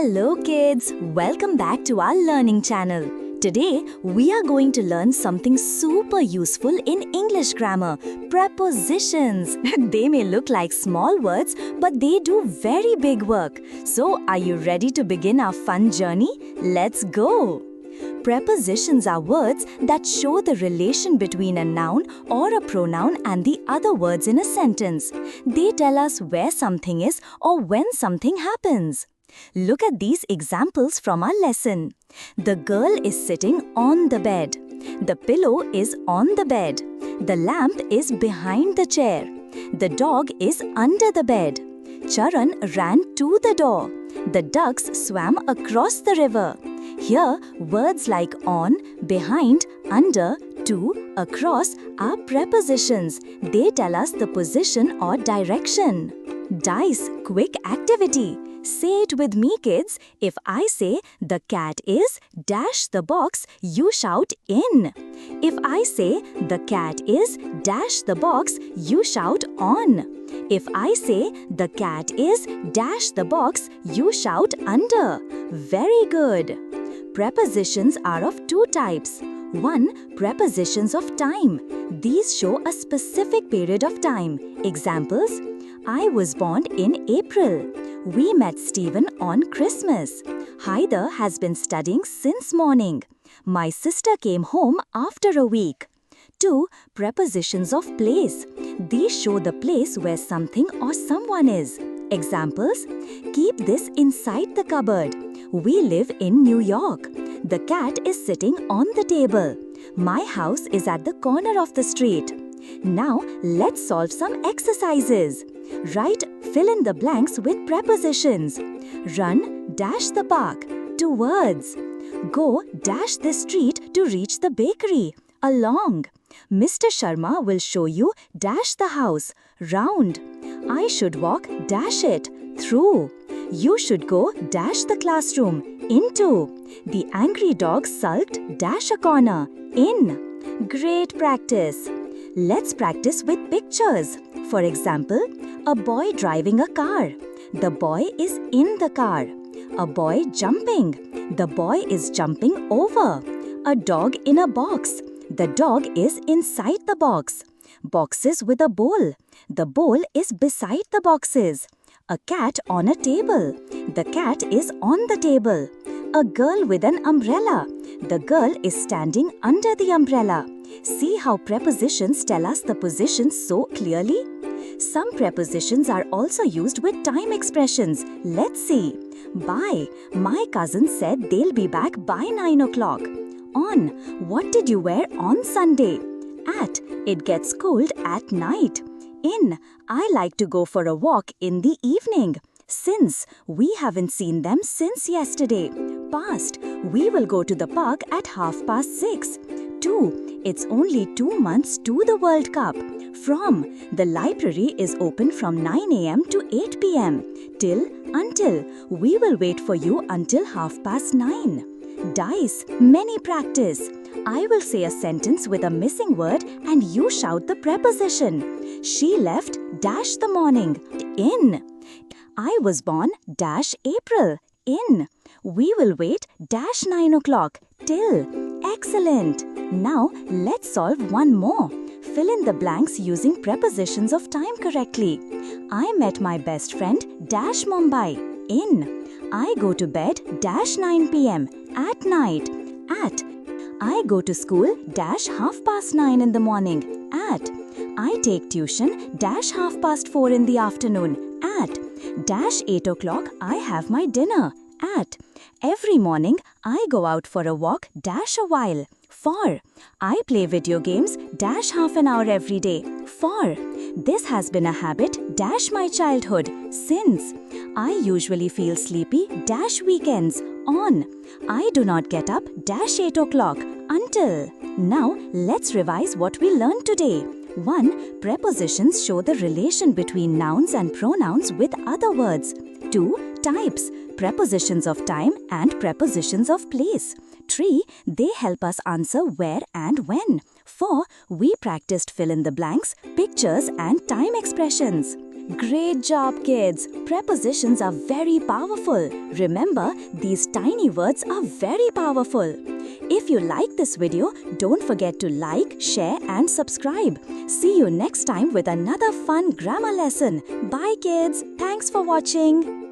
Hello kids, welcome back to our learning channel. Today we are going to learn something super useful in English grammar, prepositions. They may look like small words, but they do very big work. So are you ready to begin our fun journey? Let's go! Prepositions are words that show the relation between a noun or a pronoun and the other words in a sentence. They tell us where something is or when something happens. Look at these examples from our lesson. The girl is sitting on the bed. The pillow is on the bed. The lamp is behind the chair. The dog is under the bed. Charan ran to the door. The ducks swam across the river. Here, words like on, behind, under, to, across are prepositions. They tell us the position or direction. Dice, quick activity. Say it with me, kids. If I say the cat is dash the box, you shout in. If I say the cat is dash the box, you shout on. If I say the cat is dash the box, you shout under. Very good. Prepositions are of two types. One, prepositions of time. These show a specific period of time. Examples: I was born in April. We met Stephen on Christmas. Haider has been studying since morning. My sister came home after a week. 2. Prepositions of place. These show the place where something or someone is. Examples: keep this inside the cupboard. We live in New York. The cat is sitting on the table. My house is at the corner of the street. Now, let's solve some exercises. Write fill in the blanks with prepositions. Run dash the park. 2 words. Go dash the street to reach the bakery. Along. Mr. Sharma will show you dash the house. Round. I should walk dash it. Through. You should go dash the classroom. Into. The angry dog sulked dash a corner. In. Great practice. Let's practice with pictures. For example, a boy driving a car. The boy is in the car. A boy jumping. The boy is jumping over. A dog in a box. The dog is inside the box. Boxes with a bowl. The bowl is beside the boxes. A cat on a table. The cat is on the table. A girl with an umbrella. The girl is standing under the umbrella. See how prepositions tell us the position so clearly? Some prepositions are also used with time expressions. Let's see. By. My cousin said they'll be back by 9 o'clock. On. What did you wear on Sunday? At. It gets cold at night. In. I like to go for a walk in the evening. Since. We haven't seen them since yesterday. Past. We will go to the park at 6:30. To. It's only 2 months to the World Cup. From. The library is open from 9 a.m. to 8 p.m. Till. Until. We will wait for you until 9:30. Dice. Many practice. I will say a sentence with a missing word and you shout the preposition. She left dash the morning. In. I was born dash April. In. We will wait dash 9 o'clock. Till. Excellent. Now let's solve one more. Fill in the blanks using prepositions of time correctly. I met my best friend dash Mumbai. In. I go to bed dash 9 p.m. at night. At. I go to school dash 9:30 in the morning. At. I take tuition dash 4:30 in the afternoon. At. Dash 8 o'clock I have my dinner. At. Every morning I go out for a walk dash a while. For. I play video games dash half an hour every day. For. This has been a habit dash my childhood. Since. I usually feel sleepy dash weekends. On. I do not get up dash 8 o'clock. Until. Now let's revise what we learned today. 1. Prepositions show the relation between nouns and pronouns with other words. 2. Types. Prepositions of time and prepositions of place. 3. They help us answer where and when. 4. We practiced fill in the blanks, pictures and time expressions. Great job, kids! Prepositions are very powerful. Remember, these tiny words are very powerful. If you like this video, don't forget to like, share and subscribe. See you next time with another fun grammar lesson. Bye, kids! Thanks for watching.